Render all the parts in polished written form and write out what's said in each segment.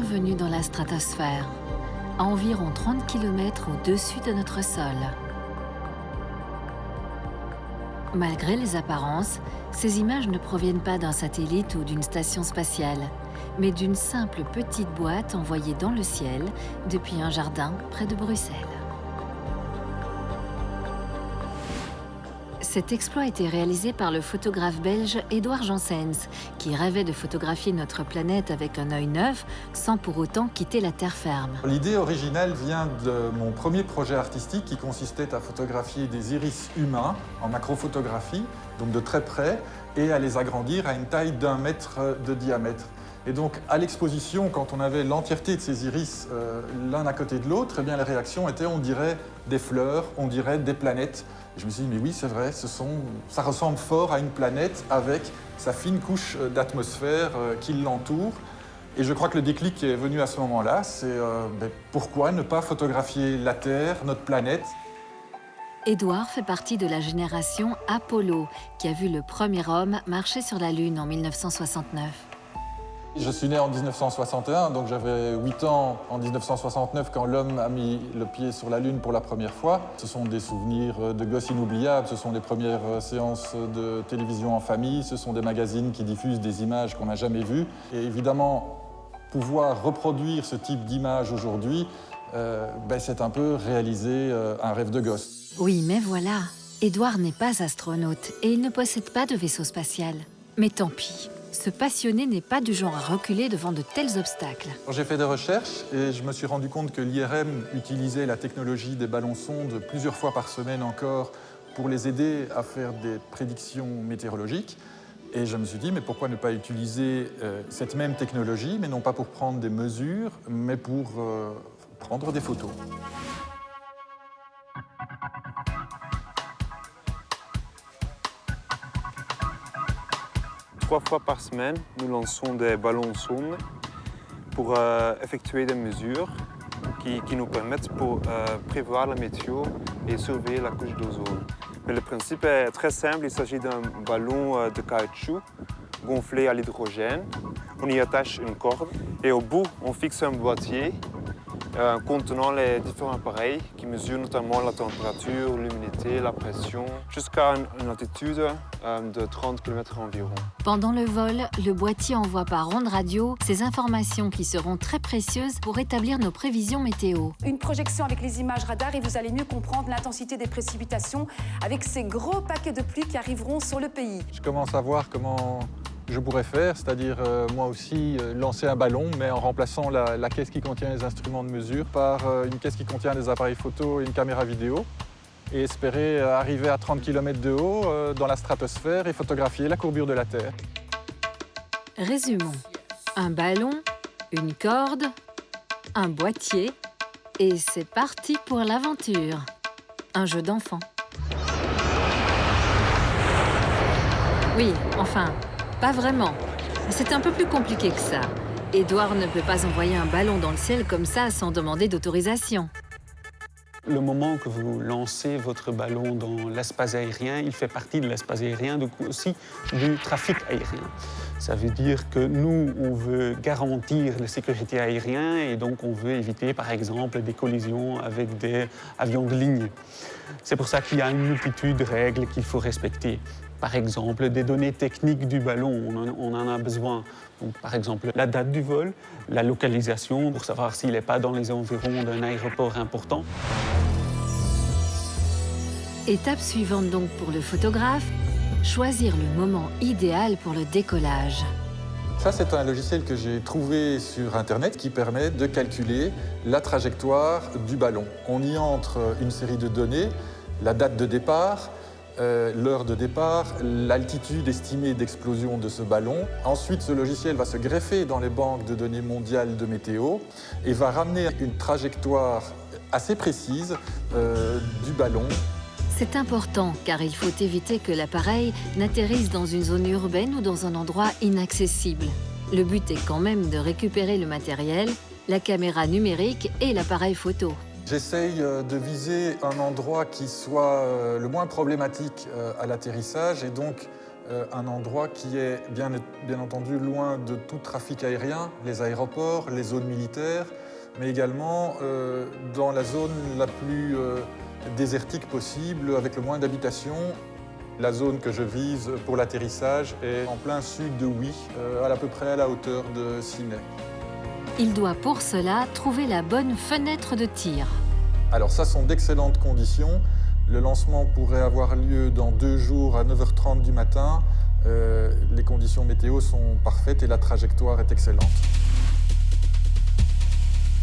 bienvenue dans la stratosphère, à environ 30 km au-dessus de notre sol. Malgré les apparences, ces images ne proviennent pas d'un satellite ou d'une station spatiale, mais d'une simple petite boîte envoyée dans le ciel depuis un jardin près de Bruxelles. Cet exploit a été réalisé par le photographe belge Édouard Janssens, qui rêvait de photographier notre planète avec un œil neuf, sans pour autant quitter la terre ferme. L'idée originale vient de mon premier projet artistique qui consistait à photographier des iris humains en macrophotographie, donc de très près, et à les agrandir à une taille d'1 mètre de diamètre. Et donc, à l'exposition, quand on avait l'entièreté de ces iris l'un à côté de l'autre, eh bien, les réactions étaient, on dirait, des fleurs, on dirait des planètes. Et je me suis dit, mais oui, c'est vrai, ça ressemble fort à une planète avec sa fine couche d'atmosphère qui l'entoure. Et je crois que le déclic qui est venu à ce moment-là, c'est pourquoi ne pas photographier la Terre, notre planète? Édouard fait partie de la génération Apollo, qui a vu le premier homme marcher sur la Lune en 1969. Je suis né en 1961, donc j'avais 8 ans en 1969 quand l'homme a mis le pied sur la Lune pour la première fois. Ce sont des souvenirs de gosses inoubliables, ce sont les premières séances de télévision en famille, ce sont des magazines qui diffusent des images qu'on n'a jamais vues. Et évidemment, pouvoir reproduire ce type d'image aujourd'hui, c'est un peu réaliser un rêve de gosse. Oui, mais voilà, Édouard n'est pas astronaute et il ne possède pas de vaisseau spatial. Mais tant pis. Ce passionné n'est pas du genre à reculer devant de tels obstacles. J'ai fait des recherches et je me suis rendu compte que l'IRM utilisait la technologie des ballons-sondes plusieurs fois par semaine encore pour les aider à faire des prédictions météorologiques. Et je me suis dit, mais pourquoi ne pas utiliser cette même technologie, mais non pas pour prendre des mesures, mais pour prendre des photos. Trois fois par semaine, nous lançons des ballons-sondes pour effectuer des mesures qui nous permettent pour prévoir la météo et surveiller la couche d'ozone. Mais le principe est très simple, il s'agit d'un ballon de caoutchouc gonflé à l'hydrogène. On y attache une corde et au bout, on fixe un boîtier contenant les différents appareils qui mesurent notamment la température, l'humidité, la pression, jusqu'à une altitude de 30 km environ. Pendant le vol, le boîtier envoie par ondes radio ces informations qui seront très précieuses pour établir nos prévisions météo. Une projection avec les images radar et vous allez mieux comprendre l'intensité des précipitations avec ces gros paquets de pluie qui arriveront sur le pays. Je commence à voir comment je pourrais faire, c'est-à-dire moi aussi lancer un ballon, mais en remplaçant la caisse qui contient les instruments de mesure par une caisse qui contient des appareils photo et une caméra vidéo, et espérer arriver à 30 km de haut dans la stratosphère et photographier la courbure de la Terre. Résumons. Un ballon, une corde, un boîtier, et c'est parti pour l'aventure. Un jeu d'enfant. Oui, enfin, pas vraiment. C'est un peu plus compliqué que ça. Édouard ne peut pas envoyer un ballon dans le ciel comme ça sans demander d'autorisation. Le moment que vous lancez votre ballon dans l'espace aérien, il fait partie de l'espace aérien, donc aussi du trafic aérien. Ça veut dire que nous, on veut garantir la sécurité aérienne et donc on veut éviter, par exemple, des collisions avec des avions de ligne. C'est pour ça qu'il y a une multitude de règles qu'il faut respecter. Par exemple, des données techniques du ballon, on en a besoin. Donc, par exemple, la date du vol, la localisation, pour savoir s'il n'est pas dans les environs d'un aéroport important. Étape suivante donc pour le photographe, choisir le moment idéal pour le décollage. Ça, c'est un logiciel que j'ai trouvé sur Internet qui permet de calculer la trajectoire du ballon. On y entre une série de données, la date de départ, l'heure de départ, l'altitude estimée d'explosion de ce ballon. Ensuite, ce logiciel va se greffer dans les banques de données mondiales de météo et va ramener une trajectoire assez précise du ballon. C'est important car il faut éviter que l'appareil n'atterrisse dans une zone urbaine ou dans un endroit inaccessible. Le but est quand même de récupérer le matériel, la caméra numérique et l'appareil photo. J'essaye de viser un endroit qui soit le moins problématique à l'atterrissage et donc un endroit qui est bien entendu loin de tout trafic aérien, les aéroports, les zones militaires, mais également dans la zone la plus désertique possible, avec le moins d'habitations. La zone que je vise pour l'atterrissage est en plein sud de Huy, à peu près à la hauteur de Sydney. Il doit pour cela trouver la bonne fenêtre de tir. Alors ça sont d'excellentes conditions. Le lancement pourrait avoir lieu dans 2 jours à 9h30 du matin. Les conditions météo sont parfaites et la trajectoire est excellente.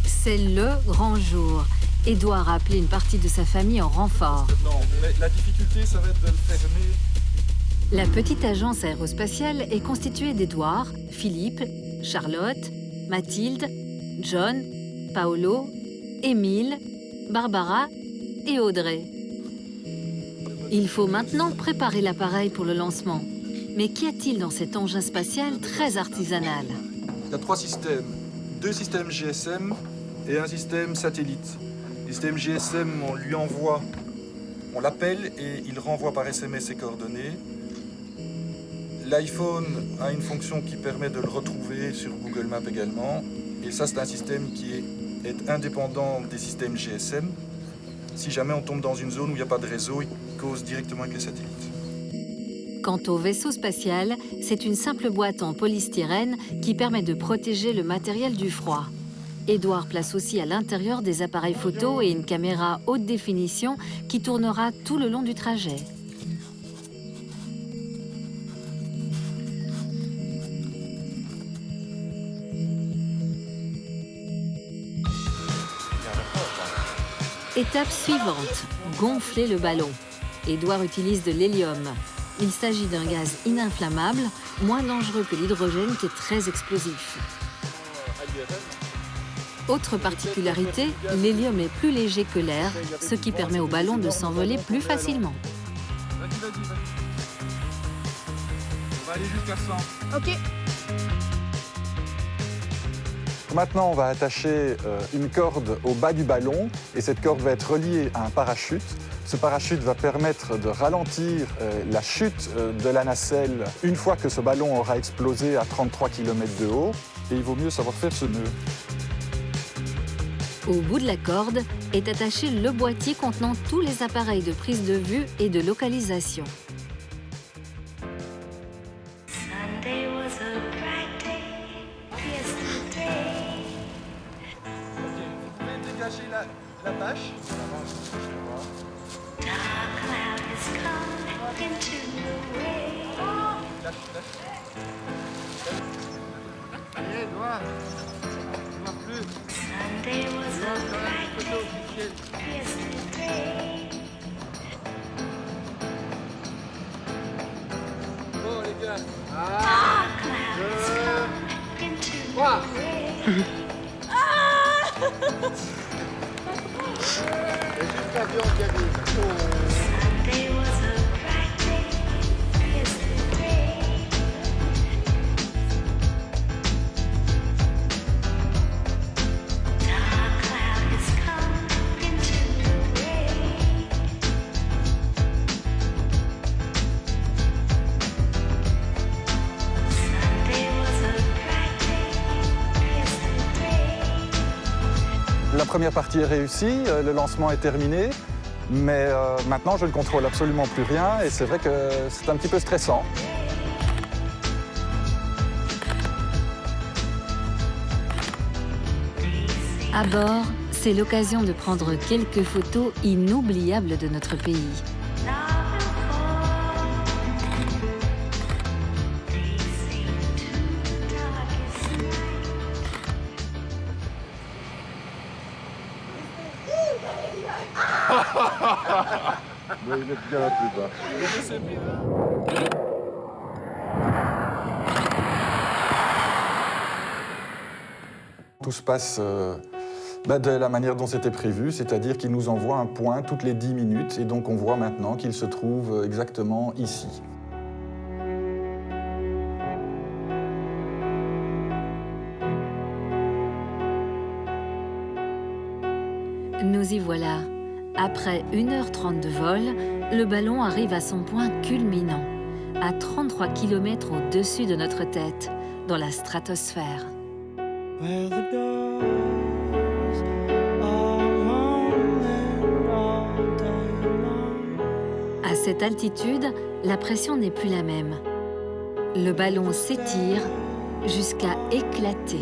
C'est le grand jour. Édouard a appelé une partie de sa famille en renfort. Non, mais la difficulté, ça va être de le fermer. La petite agence aérospatiale est constituée d'Édouard, Philippe, Charlotte, Mathilde, John, Paolo, Émile, Barbara et Audrey. Il faut maintenant préparer l'appareil pour le lancement. Mais qu'y a-t-il dans cet engin spatial très artisanal? Il y a 3 systèmes. 2 systèmes GSM et un système satellite. Le système GSM, on l'appelle et il renvoie par SMS ses coordonnées. L'iPhone a une fonction qui permet de le retrouver sur Google Maps également. Et ça, c'est un système qui est indépendant des systèmes GSM. Si jamais on tombe dans une zone où il n'y a pas de réseau, il cause directement avec les satellites. Quant au vaisseau spatial, c'est une simple boîte en polystyrène qui permet de protéger le matériel du froid. Édouard place aussi à l'intérieur des appareils photo et une caméra haute définition qui tournera tout le long du trajet. Étape suivante, gonfler le ballon. Édouard utilise de l'hélium. Il s'agit d'un gaz ininflammable, moins dangereux que l'hydrogène qui est très explosif. Autre particularité, l'hélium est plus léger que l'air, ce qui permet au ballon de s'envoler plus facilement. Vas-y. On va aller jusqu'à 100. Ok. Maintenant, on va attacher une corde au bas du ballon et cette corde va être reliée à un parachute. Ce parachute va permettre de ralentir la chute de la nacelle une fois que ce ballon aura explosé à 33 km de haut. Et il vaut mieux savoir faire ce nœud. Au bout de la corde est attaché le boîtier contenant tous les appareils de prise de vue et de localisation. Sunday was a bright day yesterday. Vous pouvez dégager la bâche. Dark cloud has come into the way. Allez, Edouard. Sunday was a bright day yesterday. Bon, les gars. Dark cloud has come into the way. Sunday was a bright day yesterday. Dark cloud has come into the way. Sunday was a bright day yesterday. La première partie est réussie, le lancement est terminé, mais maintenant je ne contrôle absolument plus rien et c'est vrai que c'est un petit peu stressant. À bord, c'est l'occasion de prendre quelques photos inoubliables de notre pays. Tout se passe de la manière dont c'était prévu, c'est-à-dire qu'il nous envoie un point toutes les 10 minutes et donc on voit maintenant qu'il se trouve exactement ici. Nous y voilà. Après 1h30 de vol, le ballon arrive à son point culminant. à 33 km au-dessus de notre tête, dans la stratosphère. Where the doors are moaning all day long. À cette altitude, la pression n'est plus la même. Le ballon s'étire jusqu'à éclater,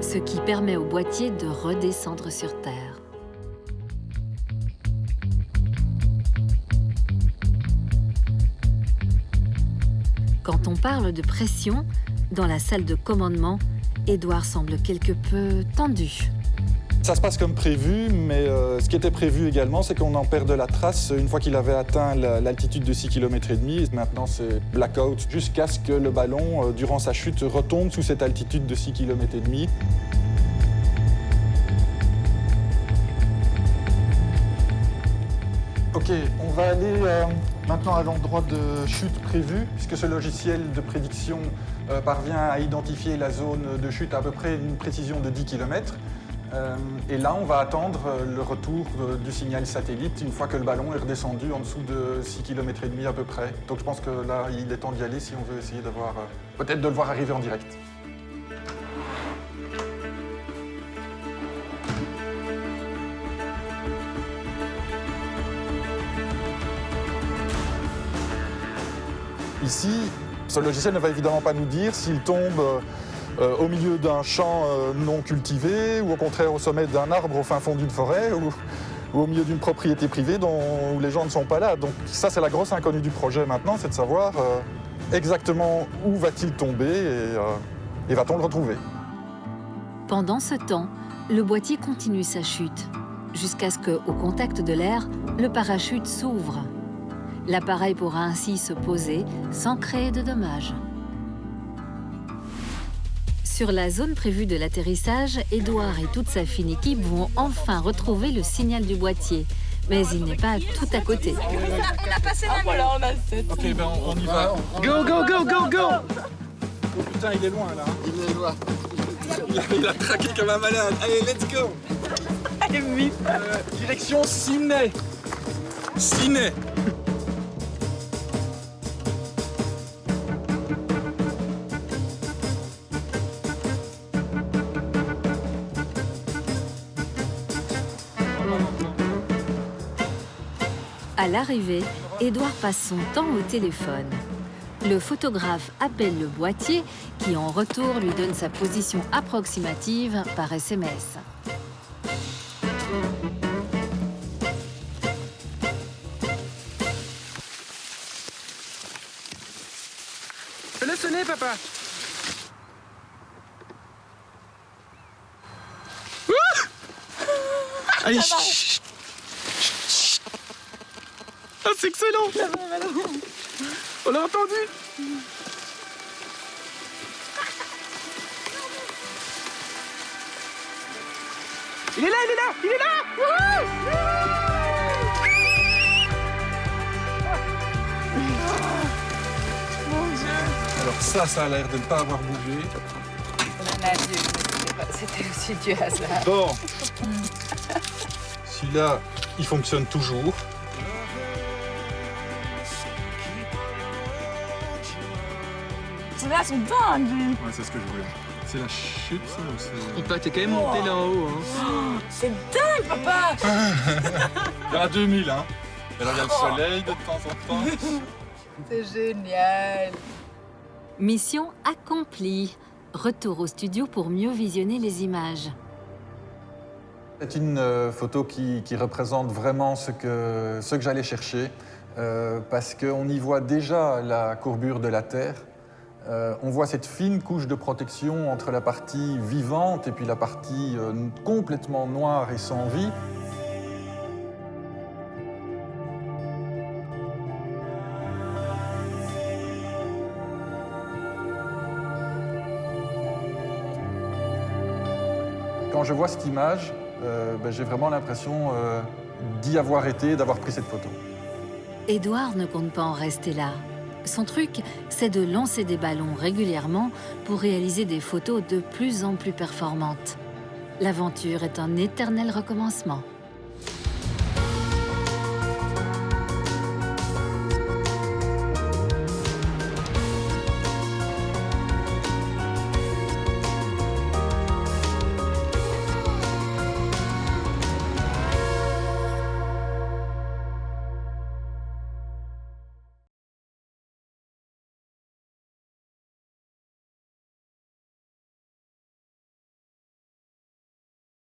ce qui permet au boîtier de redescendre sur Terre. Quand on parle de pression, dans la salle de commandement, Édouard semble quelque peu tendu. Ça se passe comme prévu, mais ce qui était prévu également, c'est qu'on en perde la trace une fois qu'il avait atteint l'altitude de 6,5 km. Maintenant, c'est blackout jusqu'à ce que le ballon, durant sa chute, retombe sous cette altitude de 6,5 km. Ok, on va aller maintenant à l'endroit de chute prévu, puisque ce logiciel de prédiction parvient à identifier la zone de chute à peu près une précision de 10 km. Et là, on va attendre le retour du signal satellite une fois que le ballon est redescendu en dessous de 6,5 km à peu près. Donc je pense que là, il est temps d'y aller si on veut essayer d'avoir, peut-être de le voir arriver en direct. Ici, ce logiciel ne va évidemment pas nous dire s'il tombe au milieu d'un champ non cultivé ou au contraire au sommet d'un arbre au fin fond d'une forêt ou au milieu d'une propriété privée où les gens ne sont pas là. Donc ça, c'est la grosse inconnue du projet maintenant, c'est de savoir exactement où va-t-il tomber et va-t-on le retrouver. Pendant ce temps, le boîtier continue sa chute, jusqu'à ce qu'au contact de l'air, le parachute s'ouvre. L'appareil pourra ainsi se poser sans créer de dommages. Sur la zone prévue de l'atterrissage, Édouard et toute sa fine équipe vont enfin retrouver le signal du boîtier. Mais il n'est pas tout à côté. On a passé la nuit. Ok, ben on y va. Go, go, go, go, go! Oh putain, il est loin là. Il est loin. Il a craqué comme un malade. Allez, let's go. Allez, vite. Direction Sydney. Ciné. À l'arrivée, Édouard passe son temps au téléphone. Le photographe appelle le boîtier qui, en retour, lui donne sa position approximative par SMS. Fais-le sonner, papa. Allez, chut. Ah, c'est excellent. On l'a entendu. Il est là, il est là, il est là. Mon Dieu. Alors ça a l'air de ne pas avoir bougé. C'était aussi du hasard. Bon. Celui-là, il fonctionne toujours. Ceux-là sont dingues. Ouais, c'est ce que je voulais. C'est la chute, ça, ou c'est... Papa, t'es quand même monté là en haut. Hein. C'est dingue, papa. Il y en a 2000, hein. Et alors, il y a le soleil de temps en temps. C'est génial. Mission accomplie. Retour au studio pour mieux visionner les images. C'est une photo qui représente vraiment ce que j'allais chercher, parce qu'on y voit déjà la courbure de la Terre. On voit cette fine couche de protection entre la partie vivante et puis la partie complètement noire et sans vie. Quand je vois cette image, j'ai vraiment l'impression d'y avoir été, d'avoir pris cette photo. Édouard ne compte pas en rester là. Son truc, c'est de lancer des ballons régulièrement pour réaliser des photos de plus en plus performantes. L'aventure est un éternel recommencement.